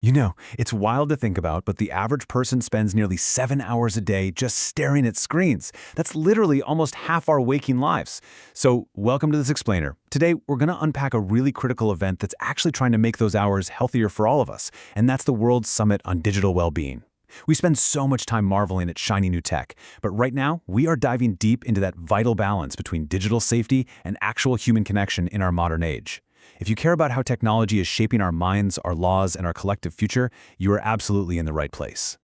It's wild to think about, but the average person spends nearly 7 hours a day just staring at screens. That's literally almost half our waking lives. So, welcome to this explainer. Today, we're going to unpack a really critical event that's actually trying to make those hours healthier for all of us, and that's the World Summit on Digital Wellbeing. We spend so much time marveling at shiny new tech, but right now, we are diving deep into that vital balance between digital safety and actual human connection in our modern age. If you care about how technology is shaping our minds, our laws, and our collective future, you are absolutely in the right place.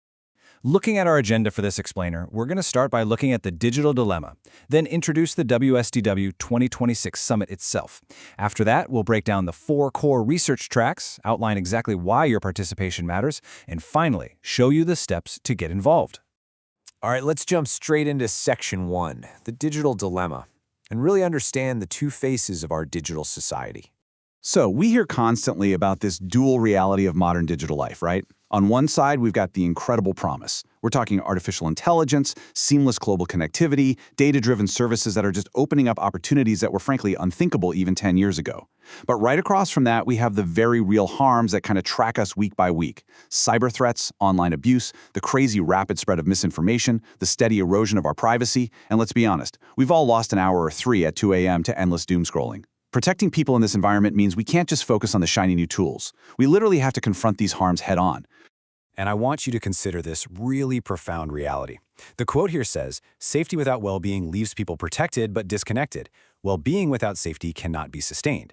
Looking at our agenda for this explainer, we're going to start by looking at the digital dilemma, then introduce the WSDW 2026 Summit itself. After that, we'll break down the 4 core research tracks, outline exactly why your participation matters, and finally, show you the steps to get involved. All right, let's jump straight into Section 1, the digital dilemma, and really understand the two faces of our digital society. So we hear constantly about this dual reality of modern digital life, right? On one side, we've got the incredible promise. We're talking artificial intelligence, seamless global connectivity, data-driven services that are just opening up opportunities that were frankly unthinkable even 10 years ago. But right across from that, we have the very real harms that kind of track us week by week. Cyber threats, online abuse, the crazy rapid spread of misinformation, the steady erosion of our privacy, and let's be honest, we've all lost an hour or 3 at 2 a.m. to endless doom scrolling. Protecting people in this environment means we can't just focus on the shiny new tools. We literally have to confront these harms head-on. And I want you to consider this really profound reality. The quote here says, "Safety without well-being leaves people protected but disconnected. Well-being without safety cannot be sustained."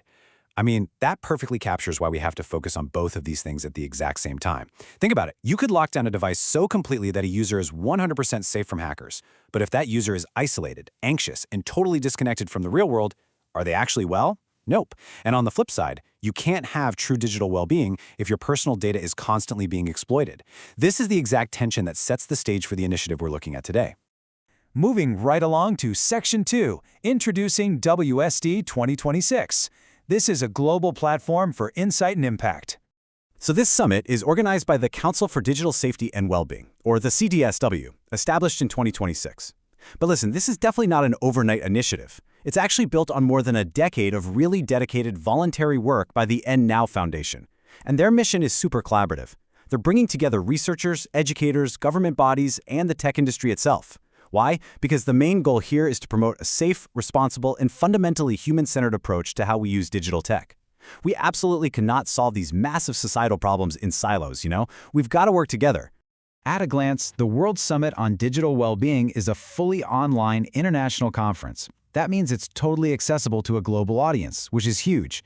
I mean, that perfectly captures why we have to focus on both of these things at the exact same time. Think about it. You could lock down a device so completely that a user is 100% safe from hackers. But if that user is isolated, anxious, and totally disconnected from the real world, are they actually well? Nope. And on the flip side, you can't have true digital well-being if your personal data is constantly being exploited. This is the exact tension that sets the stage for the initiative we're looking at today. Moving right along to Section 2, introducing WSD 2026. This is a global platform for insight and impact. So this summit is organized by the Council for Digital Safety and Wellbeing, or the CDSW, established in 2026. But listen, this is definitely not an overnight initiative. It's actually built on more than a decade of really dedicated voluntary work by the End Now Foundation. And their mission is super collaborative. They're bringing together researchers, educators, government bodies, and the tech industry itself. Why? Because the main goal here is to promote a safe, responsible, and fundamentally human-centered approach to how we use digital tech. We absolutely cannot solve these massive societal problems in silos, We've got to work together. At a glance, the World Summit on Digital Wellbeing is a fully online international conference. That means it's totally accessible to a global audience, which is huge.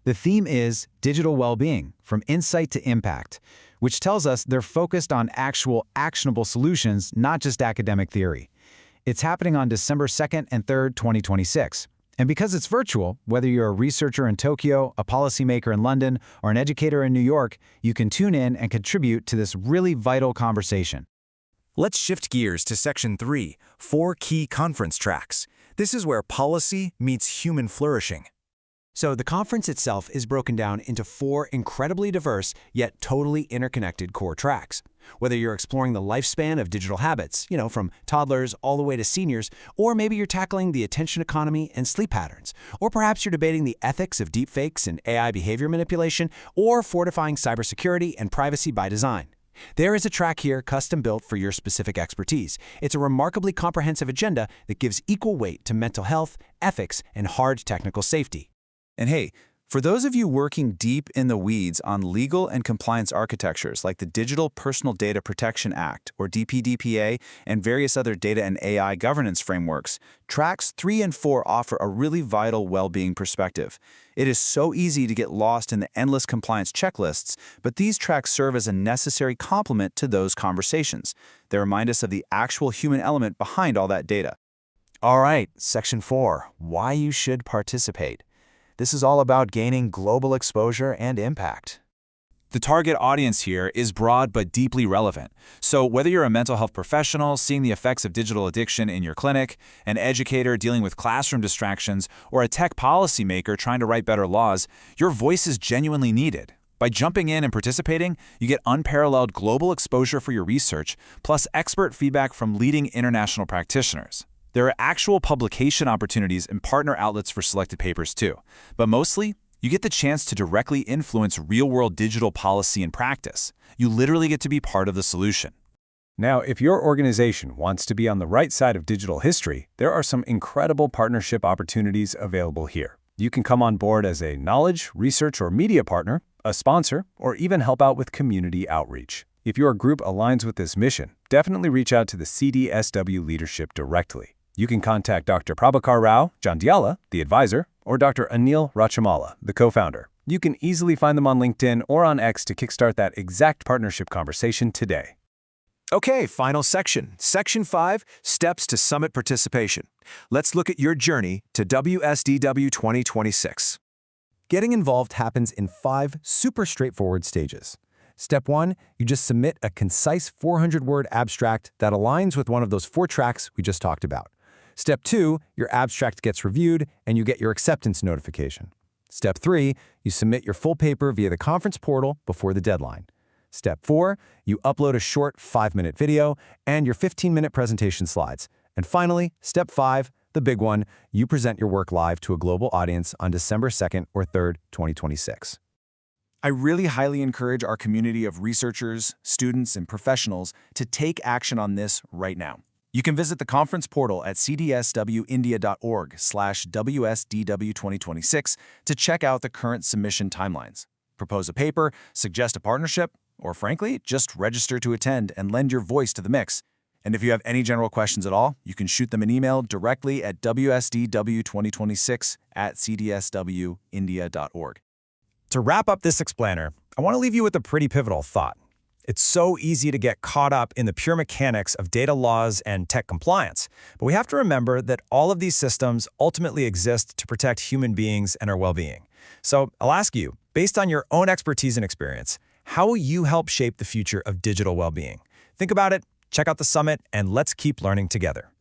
The theme is Digital Wellbeing, from Insight to Impact, which tells us they're focused on actual actionable solutions, not just academic theory. It's happening on December 2nd and 3rd, 2026. And because it's virtual, whether you're a researcher in Tokyo, a policymaker in London, or an educator in New York, you can tune in and contribute to this really vital conversation. Let's shift gears to Section 3, 4 key conference tracks. This is where policy meets human flourishing. So the conference itself is broken down into 4 incredibly diverse yet totally interconnected core tracks. Whether you're exploring the lifespan of digital habits, from toddlers all the way to seniors, or maybe you're tackling the attention economy and sleep patterns, or perhaps you're debating the ethics of deepfakes and AI behavior manipulation, or fortifying cybersecurity and privacy by design. There is a track here custom-built for your specific expertise. It's a remarkably comprehensive agenda that gives equal weight to mental health, ethics, and hard technical safety. And hey, for those of you working deep in the weeds on legal and compliance architectures like the Digital Personal Data Protection Act, or DPDPA, and various other data and AI governance frameworks, tracks 3 and 4 offer a really vital well-being perspective. It is so easy to get lost in the endless compliance checklists, but these tracks serve as a necessary complement to those conversations. They remind us of the actual human element behind all that data. All right, Section 4, why you should participate. This is all about gaining global exposure and impact. The target audience here is broad but deeply relevant. So whether you're a mental health professional seeing the effects of digital addiction in your clinic, an educator dealing with classroom distractions, or a tech policymaker trying to write better laws, your voice is genuinely needed. By jumping in and participating, you get unparalleled global exposure for your research, plus expert feedback from leading international practitioners. There are actual publication opportunities and partner outlets for selected papers too. But mostly, You get the chance to directly influence real-world digital policy and practice. You literally get to be part of the solution. Now, if your organization wants to be on the right side of digital history, there are some incredible partnership opportunities available here. You can come on board as a knowledge, research, or media partner, a sponsor, or even help out with community outreach. If your group aligns with this mission, definitely reach out to the CDSW leadership directly. You can contact Dr. Prabhakar Rao Jandiala, the advisor, or Dr. Anil Rachamala, the co-founder. You can easily find them on LinkedIn or on X to kickstart that exact partnership conversation today. Okay, final section. Section 5, Steps to Summit Participation. Let's look at your journey to WSDW 2026. Getting involved happens in 5 super straightforward stages. Step 1, you just submit a concise 400-word abstract that aligns with one of those 4 tracks we just talked about. Step 2, your abstract gets reviewed and you get your acceptance notification. Step 3, you submit your full paper via the conference portal before the deadline. Step 4, you upload a short 5-minute video and your 15-minute presentation slides. And finally, Step 5, the big one, you present your work live to a global audience on December 2nd or 3rd, 2026. I really highly encourage our community of researchers, students, and professionals to take action on this right now. You can visit the conference portal at cdswindia.org/WSDW2026 to check out the current submission timelines. Propose a paper, suggest a partnership, or frankly, just register to attend and lend your voice to the mix. And if you have any general questions at all, you can shoot them an email directly at wsdw2026@cdswindia.org. To wrap up this explainer, I want to leave you with a pretty pivotal thought. It's so easy to get caught up in the pure mechanics of data laws and tech compliance, but we have to remember that all of these systems ultimately exist to protect human beings and our well-being. So I'll ask you, based on your own expertise and experience, how will you help shape the future of digital well-being? Think about it, check out the summit, and let's keep learning together.